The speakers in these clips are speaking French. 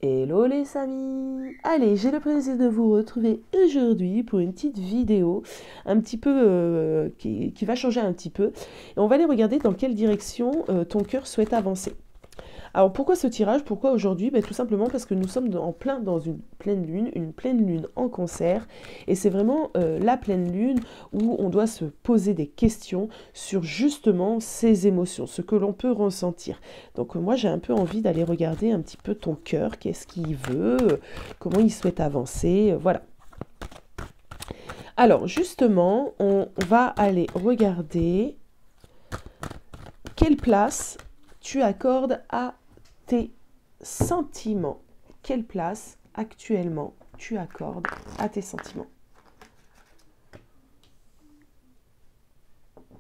Hello les amis! Allez, j'ai le plaisir de vous retrouver aujourd'hui pour une petite vidéo un petit peu qui va changer un petit peu. Et on va aller regarder dans quelle direction ton cœur souhaite avancer. Alors pourquoi ce tirage? Pourquoi aujourd'hui? Ben, tout simplement parce que nous sommes en plein dans une pleine lune en Cancer, et c'est vraiment la pleine lune où on doit se poser des questions sur justement ces émotions, ce que l'on peut ressentir. Donc moi j'ai un peu envie d'aller regarder un petit peu ton cœur, qu'est-ce qu'il veut, comment il souhaite avancer, voilà. Alors justement, on va aller regarder quelle place tu accordes à tes sentiments. Quelle place actuellement tu accordes à tes sentiments?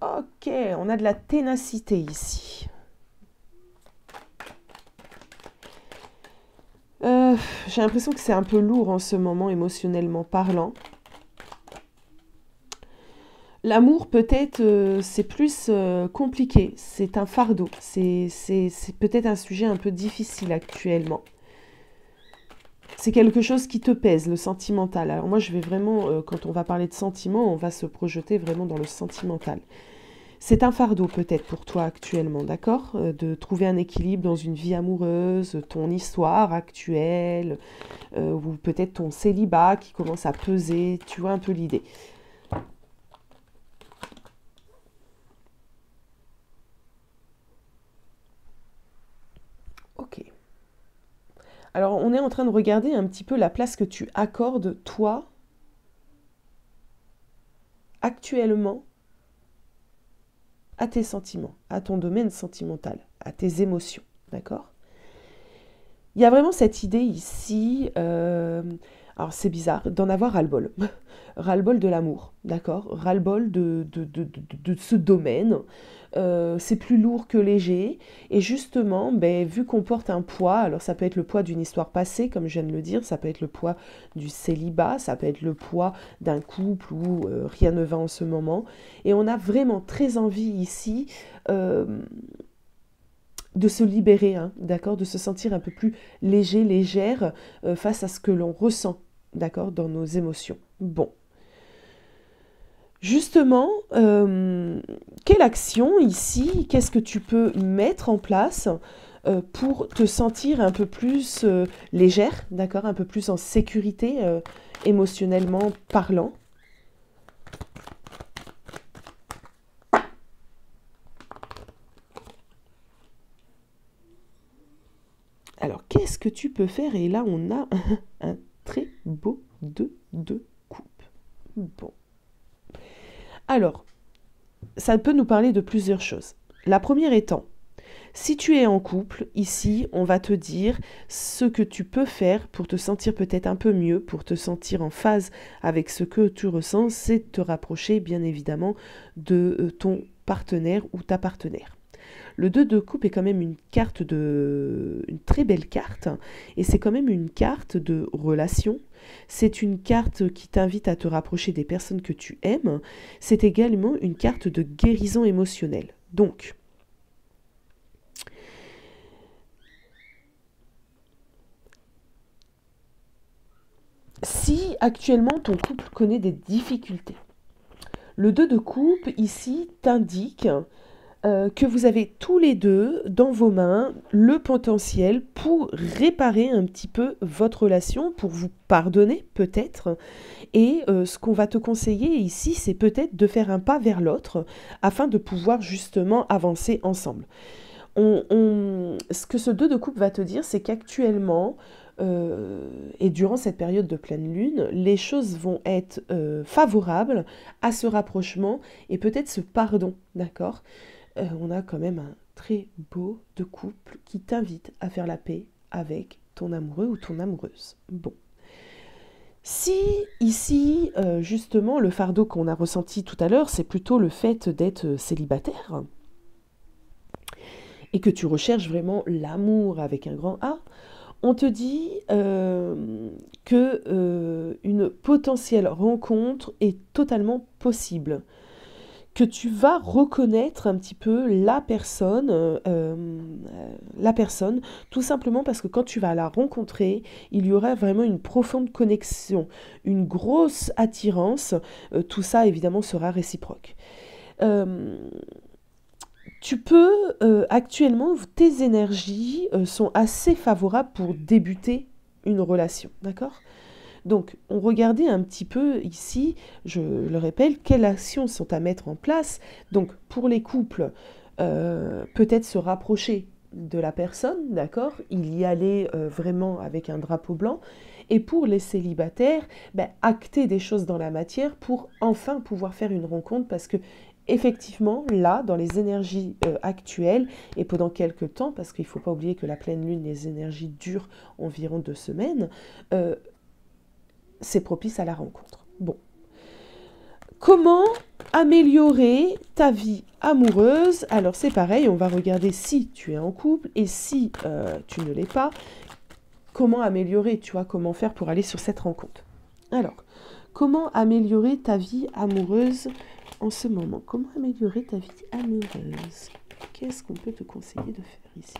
Ok, on a de la ténacité ici. J'ai l'impression que c'est un peu lourd en ce moment, émotionnellement parlant. L'amour, peut-être, c'est plus compliqué, c'est un fardeau, c'est peut-être un sujet un peu difficile actuellement. C'est quelque chose qui te pèse, le sentimental. Alors moi, je vais vraiment, quand on va parler de sentiments, on va se projeter vraiment dans le sentimental. C'est un fardeau peut-être pour toi actuellement, d'accord? De trouver un équilibre dans une vie amoureuse, ton histoire actuelle, ou peut-être ton célibat qui commence à peser, tu vois un peu l'idée. Ok. Alors on est en train de regarder un petit peu la place que tu accordes, toi, actuellement, à tes sentiments, à ton domaine sentimental, à tes émotions, d'accord? Il y a vraiment cette idée ici, alors c'est bizarre, d'en avoir ras-le-bol. Ras-le-bol de l'amour, d'accord? Ras-le-bol de ce domaine. C'est plus lourd que léger. Et justement, ben, vu qu'on porte un poids, alors ça peut être le poids d'une histoire passée, comme je viens de le dire, ça peut être le poids du célibat, ça peut être le poids d'un couple où rien ne va en ce moment. Et on a vraiment très envie ici euh, de se libérer, hein, d'accord, de se sentir un peu plus léger, légère face à ce que l'on ressent, d'accord, dans nos émotions. Bon, justement, quelle action ici, qu'est-ce que tu peux mettre en place pour te sentir un peu plus légère, d'accord, un peu plus en sécurité émotionnellement parlant? Alors, qu'est-ce que tu peux faire? Et là, on a un très beau 2 de coupe. Bon. Alors, ça peut nous parler de plusieurs choses. La première étant, si tu es en couple, ici, on va te dire ce que tu peux faire pour te sentir peut-être un peu mieux, pour te sentir en phase avec ce que tu ressens, c'est de te rapprocher, bien évidemment, de ton partenaire ou ta partenaire. Le 2 de coupe est quand même une très belle carte, et c'est quand même une carte de relation. C'est une carte qui t'invite à te rapprocher des personnes que tu aimes. C'est également une carte de guérison émotionnelle. Donc, si actuellement ton couple connaît des difficultés, le 2 de coupe ici t'indique que vous avez tous les deux dans vos mains le potentiel pour réparer un petit peu votre relation, pour vous pardonner peut-être. Et ce qu'on va te conseiller ici, c'est peut-être de faire un pas vers l'autre afin de pouvoir justement avancer ensemble. Ce que ce 2 de coupe va te dire, c'est qu'actuellement, et durant cette période de pleine lune, les choses vont être favorables à ce rapprochement et peut-être ce pardon, d'accord? On a quand même un très beau de couple qui t'invite à faire la paix avec ton amoureux ou ton amoureuse. Bon. Si ici, justement, le fardeau qu'on a ressenti tout à l'heure, c'est plutôt le fait d'être célibataire et que tu recherches vraiment l'amour avec un grand A, on te dit que une potentielle rencontre est totalement possible, que tu vas reconnaître un petit peu la personne, tout simplement parce que quand tu vas la rencontrer, il y aura vraiment une profonde connexion, une grosse attirance. Tout ça, évidemment, sera réciproque. Euh, Tu peux, actuellement, tes énergies sont assez favorables pour débuter une relation, d'accord? Donc, on regardait un petit peu ici, je le répète, quelles actions sont à mettre en place. Donc, pour les couples, peut-être se rapprocher de la personne, d'accord? Il y aller vraiment avec un drapeau blanc. Et pour les célibataires, ben, acter des choses dans la matière pour enfin pouvoir faire une rencontre parce que effectivement, là, dans les énergies actuelles, et pendant quelques temps, parce qu'il ne faut pas oublier que la pleine lune, les énergies durent environ 2 semaines, euh, c'est propice à la rencontre. Bon. Comment améliorer ta vie amoureuse? Alors c'est pareil, on va regarder si tu es en couple et si tu ne l'es pas. Comment améliorer, tu vois, comment faire pour aller sur cette rencontre? Alors, comment améliorer ta vie amoureuse en ce moment? Comment améliorer ta vie amoureuse? Qu'est-ce qu'on peut te conseiller de faire ici?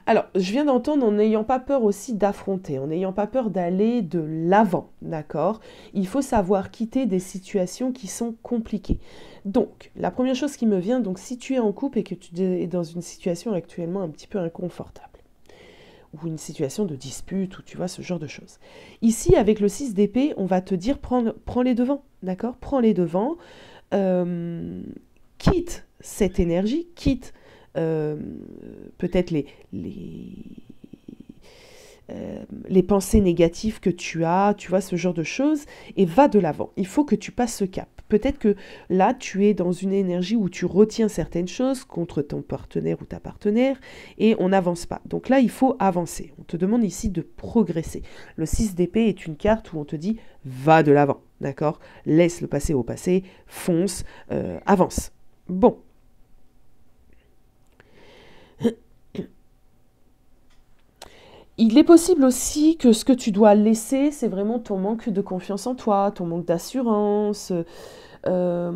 Alors, je viens d'entendre en n'ayant pas peur aussi d'affronter, en n'ayant pas peur d'aller de l'avant, d'accord? Il faut savoir quitter des situations qui sont compliquées. Donc, la première chose qui me vient, donc si tu es en couple et que tu es dans une situation actuellement un petit peu inconfortable, ou une situation de dispute, ou tu vois, ce genre de choses. Ici, avec le 6 d'épée, on va te dire, prends les devants, d'accord? Prends les devants, euh, quitte cette énergie, quitte euh, peut-être les pensées négatives que tu vois, ce genre de choses, et va de l'avant. Il faut que tu passes ce cap. Peut-être que là, tu es dans une énergie où tu retiens certaines choses contre ton partenaire ou ta partenaire, et on n'avance pas. Donc là, il faut avancer. On te demande ici de progresser. Le 6 d'épée est une carte où on te dit, va de l'avant, d'accord? Laisse le passé au passé, fonce, avance. Bon. Il est possible aussi que ce que tu dois laisser, c'est vraiment ton manque de confiance en toi, ton manque d'assurance, euh,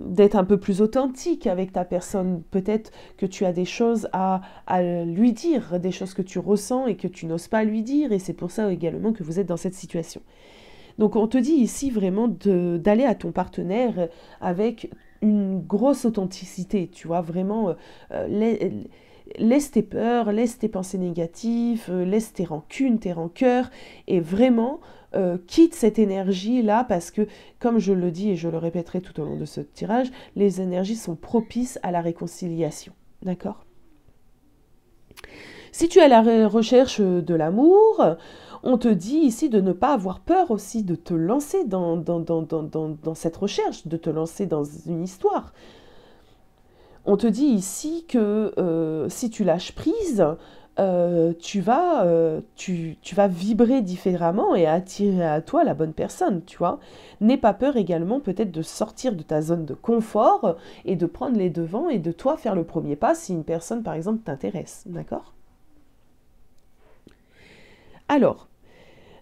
d'être un peu plus authentique avec ta personne. Peut-être que tu as des choses à lui dire, des choses que tu ressens et que tu n'oses pas lui dire, et c'est pour ça également que vous êtes dans cette situation. Donc on te dit ici vraiment d'aller à ton partenaire avec une grosse authenticité, tu vois, vraiment, laisse tes peurs, laisse tes pensées négatives, laisse tes rancunes, tes rancœurs, et vraiment quitte cette énergie-là parce que, comme je le dis et je le répéterai tout au long de ce tirage, les énergies sont propices à la réconciliation. D'accord? Si tu es à la recherche de l'amour, on te dit ici de ne pas avoir peur aussi de te lancer dans cette recherche, de te lancer dans une histoire. On te dit ici que si tu lâches prise, tu vas vibrer différemment et attirer à toi la bonne personne, tu vois. N'aie pas peur également peut-être de sortir de ta zone de confort et de prendre les devants et de toi faire le premier pas si une personne, par exemple, t'intéresse, d'accord? Alors,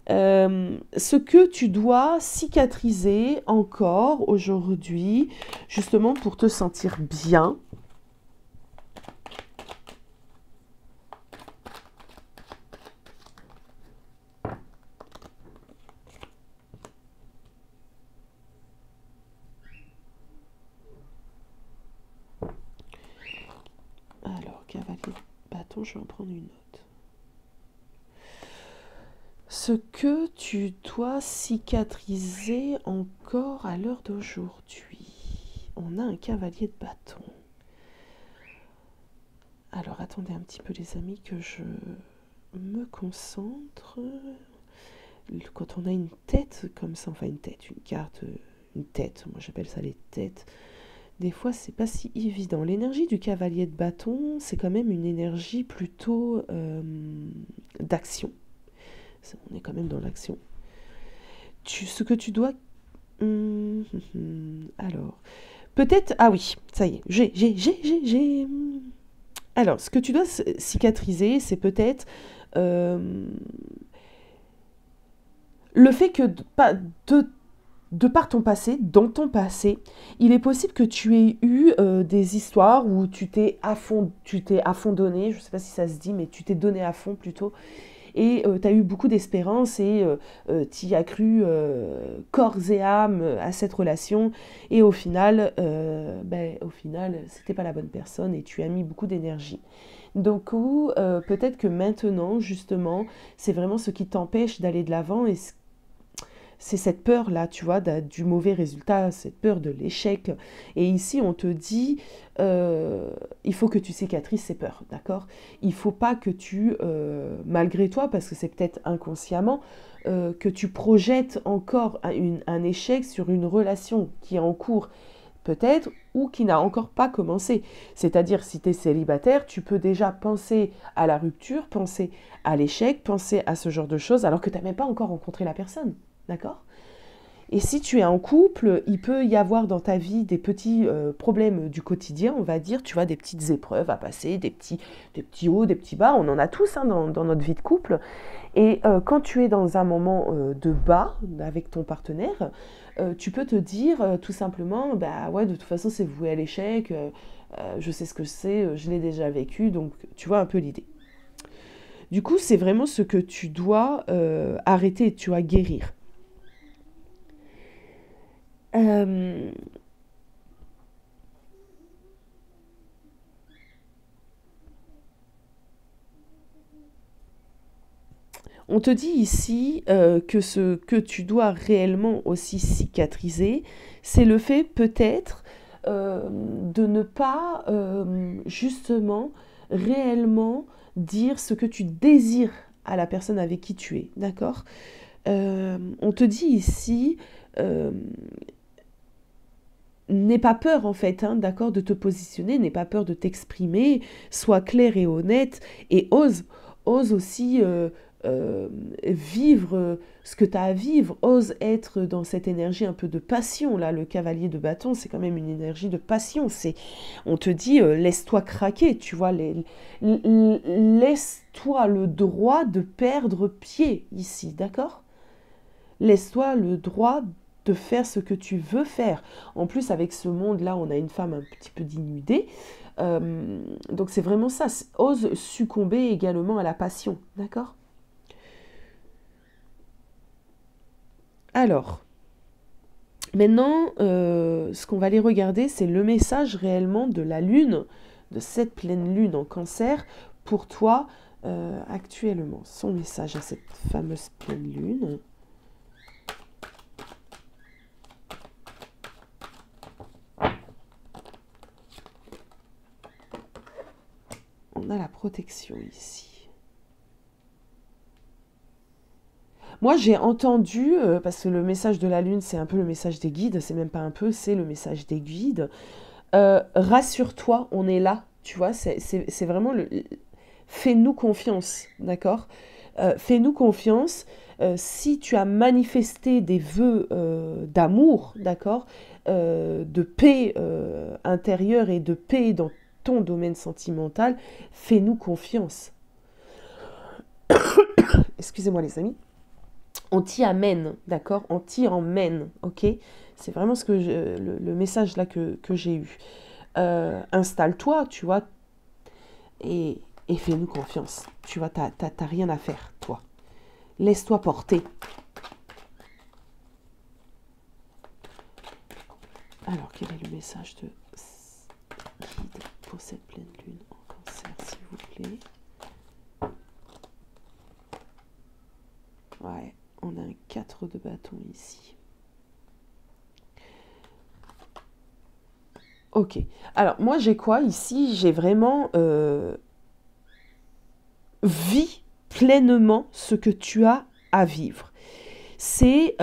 ce que tu dois cicatriser encore aujourd'hui, justement pour te sentir bien. Alors, cavalier de bâton, je vais en prendre une autre. Ce que tu dois cicatriser encore à l'heure d'aujourd'hui. On a un cavalier de bâton. Alors attendez un petit peu les amis que je me concentre. Quand on a une tête comme ça, enfin une tête, une carte, une tête, moi j'appelle ça les têtes, des fois c'est pas si évident. L'énergie du cavalier de bâton, c'est quand même une énergie plutôt d'action. On est quand même dans l'action. Ce que tu dois... Alors, peut-être... Ah oui, ça y est, j'ai... Alors, ce que tu dois cicatriser, c'est peut-être le fait que de de par ton passé, dans ton passé, il est possible que tu aies eu des histoires où tu t'es à fond donné, je ne sais pas si ça se dit, mais tu t'es donné à fond plutôt, et tu as eu beaucoup d'espérance et tu y as cru corps et âme à cette relation, et au final, c'était pas la bonne personne et tu as mis beaucoup d'énergie. Donc, peut-être que maintenant, justement, c'est vraiment ce qui t'empêche d'aller de l'avant et c'est cette peur-là, tu vois, du mauvais résultat, cette peur de l'échec. Et ici, on te dit, il faut que tu cicatrises ces peurs, d'accord? Il faut pas que malgré toi, parce que c'est peut-être inconsciemment, que tu projettes encore un échec sur une relation qui est en cours, peut-être, ou qui n'a encore pas commencé. C'est-à-dire, si tu es célibataire, tu peux déjà penser à la rupture, penser à l'échec, penser à ce genre de choses, alors que tu n'as même pas encore rencontré la personne. D'accord? Et si tu es en couple, il peut y avoir dans ta vie des petits problèmes du quotidien, on va dire, tu vois, des petites épreuves à passer, des petits hauts, des petits bas, on en a tous hein, dans notre vie de couple. Et quand tu es dans un moment de bas avec ton partenaire, tu peux te dire tout simplement, bah ouais, de toute façon c'est voué à l'échec, je sais ce que c'est, je l'ai déjà vécu, donc tu vois un peu l'idée. Du coup, c'est vraiment ce que tu dois arrêter, tu dois guérir. Euh, on te dit ici que ce que tu dois réellement aussi cicatriser, c'est le fait peut-être de ne pas justement réellement dire ce que tu désires à la personne avec qui tu es, d'accord? On te dit ici, euh, n'aie pas peur en fait, hein, d'accord, de te positionner, n'aie pas peur de t'exprimer, sois clair et honnête et ose aussi vivre ce que tu as à vivre, ose être dans cette énergie un peu de passion. Là, le cavalier de bâton, c'est quand même une énergie de passion. On te dit, laisse-toi craquer, tu vois, laisse-toi le droit de perdre pied ici, d'accord? Laisse-toi le droit de faire ce que tu veux faire. En plus, avec ce monde-là, on a une femme un petit peu dénudée. Donc c'est vraiment ça. Ose succomber également à la passion. D'accord? Alors, maintenant, ce qu'on va aller regarder, c'est le message réellement de la Lune, de cette pleine Lune en Cancer, pour toi actuellement. Son message à cette fameuse pleine Lune. On a la protection ici. Moi, j'ai entendu, parce que le message de la Lune, c'est un peu le message des guides, c'est même pas un peu, c'est le message des guides. Rassure-toi, on est là, tu vois, c'est vraiment le... Fais-nous confiance, d'accord? Fais-nous confiance. Si tu as manifesté des vœux d'amour, d'accord, de paix intérieure et de paix dans ton domaine sentimental, fais-nous confiance. Excusez-moi les amis. On t'y amène, d'accord? On t'y emmène, ok? C'est vraiment le message là que j'ai eu. Installe-toi, tu vois, et, et fais-nous confiance. Tu vois, t'as rien à faire, toi. Laisse-toi porter. Alors, quel est le message de guide pour cette pleine lune en Cancer, s'il vous plaît? Ouais, on a un 4 de bâton ici. Ok. Alors, moi, j'ai quoi ici? J'ai vraiment vis pleinement ce que tu as à vivre. C'est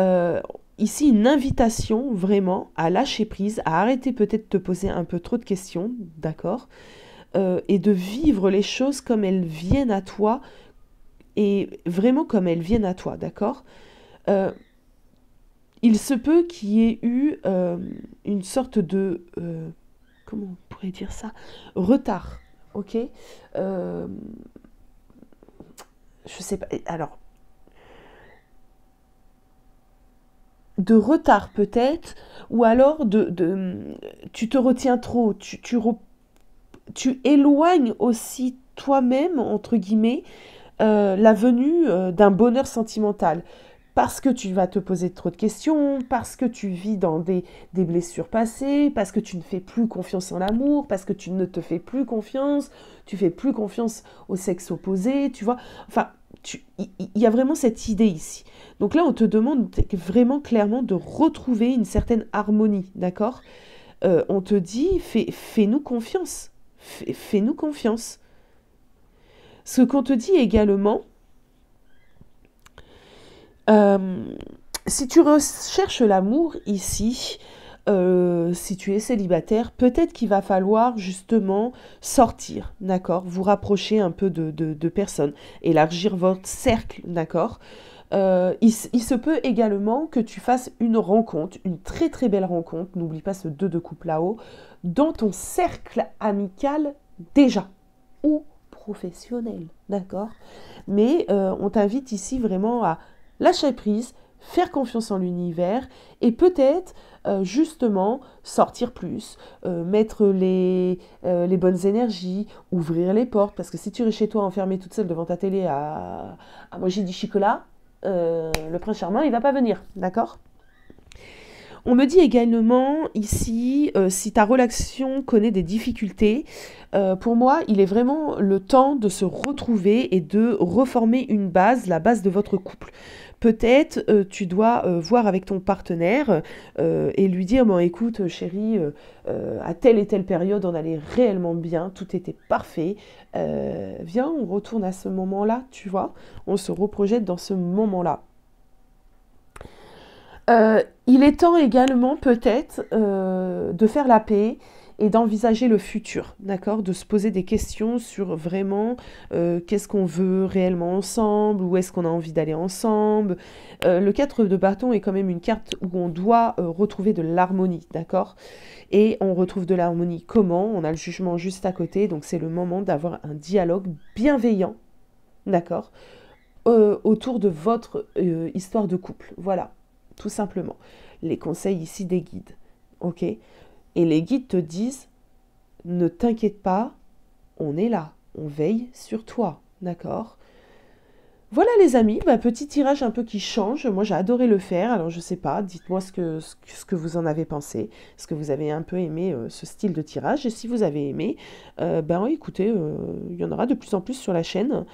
ici une invitation vraiment à lâcher prise, à arrêter peut-être de te poser un peu trop de questions, d'accord, et de vivre les choses comme elles viennent à toi, et vraiment comme elles viennent à toi, d'accord. euh, il se peut qu'il y ait eu une sorte de... comment on pourrait dire ça? Retard, ok. Je sais pas. Alors, de retard peut-être, ou alors tu te retiens trop, tu éloignes aussi toi-même, entre guillemets, la venue d'un bonheur sentimental. Parce que tu vas te poser trop de questions, parce que tu vis dans des blessures passées, parce que tu ne fais plus confiance en l'amour, parce que tu ne te fais plus confiance, tu fais plus confiance au sexe opposé, tu vois. Enfin, il y a vraiment cette idée ici. Donc là, on te demande vraiment clairement de retrouver une certaine harmonie, d'accord. On te dit, fais-nous confiance. Fais-nous confiance. Ce qu'on te dit également, euh, si tu recherches l'amour ici, si tu es célibataire, peut-être qu'il va falloir justement sortir, d'accord. Vous rapprocher un peu de personnes, élargir votre cercle, d'accord. Il se peut également que tu fasses une rencontre, une très très belle rencontre, n'oublie pas ce 2 de coupe là-haut, dans ton cercle amical déjà, ou professionnel, d'accord. Mais on t'invite ici vraiment à lâcher prise, faire confiance en l'univers et peut-être justement sortir plus, mettre les bonnes énergies, ouvrir les portes, parce que si tu restes chez toi enfermée toute seule devant ta télé à manger du chocolat, le prince charmant il va pas venir, d'accord. On me dit également ici, si ta relation connaît des difficultés, pour moi, il est vraiment le temps de se retrouver et de reformer une base, la base de votre couple. Peut-être tu dois voir avec ton partenaire et lui dire, bon écoute chérie, à telle et telle période on allait réellement bien, tout était parfait, viens on retourne à ce moment-là, tu vois, on se reprojette dans ce moment-là. Il est temps également peut-être de faire la paix et d'envisager le futur, d'accord. De se poser des questions sur vraiment qu'est-ce qu'on veut réellement ensemble, où est-ce qu'on a envie d'aller ensemble. Le 4 de bâton est quand même une carte où on doit retrouver de l'harmonie, d'accord. Et on retrouve de l'harmonie comment? On a le jugement juste à côté, donc c'est le moment d'avoir un dialogue bienveillant, d'accord, autour de votre histoire de couple. Voilà, tout simplement. Les conseils ici des guides, ok. Et les guides te disent, ne t'inquiète pas, on est là, on veille sur toi, d'accord. Voilà les amis, bah, petit tirage un peu qui change, moi j'ai adoré le faire, alors je sais pas, dites-moi ce que vous en avez pensé, est-ce que vous avez un peu aimé ce style de tirage, et si vous avez aimé, ben écoutez, il y en aura de plus en plus sur la chaîne.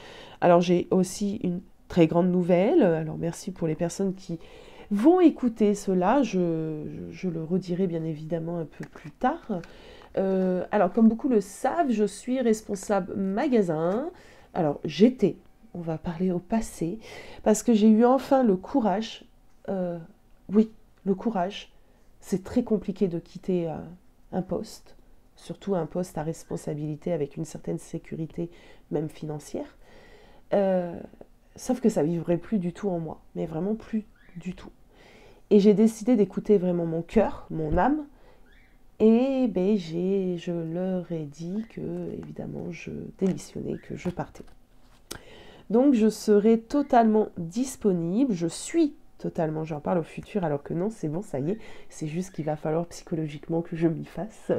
Alors j'ai aussi une très grande nouvelle, alors merci pour les personnes qui vont écouter cela, je le redirai bien évidemment un peu plus tard. Alors comme beaucoup le savent, je suis responsable magasin, alors j'étais, on va parler au passé, parce que j'ai eu enfin le courage, oui, le courage, c'est très compliqué de quitter un poste, surtout un poste à responsabilité avec une certaine sécurité, même financière, euh, sauf que ça vivrait plus du tout en moi, mais vraiment plus du tout. Et j'ai décidé d'écouter vraiment mon cœur, mon âme, et ben je leur ai dit que, évidemment, je démissionnais, que je partais. Donc je serai totalement disponible, je suis totalement, j'en parle au futur alors que non, c'est bon, ça y est, c'est juste qu'il va falloir psychologiquement que je m'y fasse.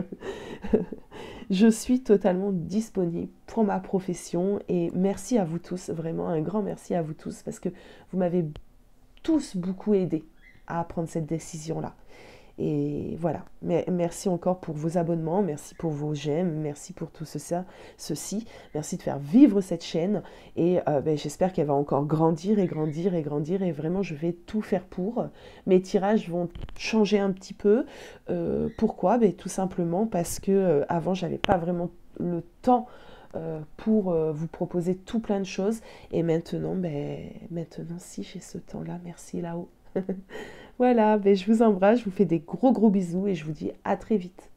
Je suis totalement disponible pour ma profession et merci à vous tous, vraiment un grand merci à vous tous parce que vous m'avez tous beaucoup aidé à prendre cette décision-là. Et voilà, merci encore pour vos abonnements, merci pour vos j'aime, merci pour tout ceci, merci de faire vivre cette chaîne et ben, j'espère qu'elle va encore grandir et grandir et grandir et vraiment je vais tout faire pour. Mes tirages vont changer un petit peu. Pourquoi? Ben, tout simplement parce que avant j'avais pas vraiment le temps pour vous proposer tout plein de choses et maintenant, maintenant si j'ai ce temps-là, merci là-haut. Voilà, ben je vous embrasse, je vous fais des gros gros bisous et je vous dis à très vite.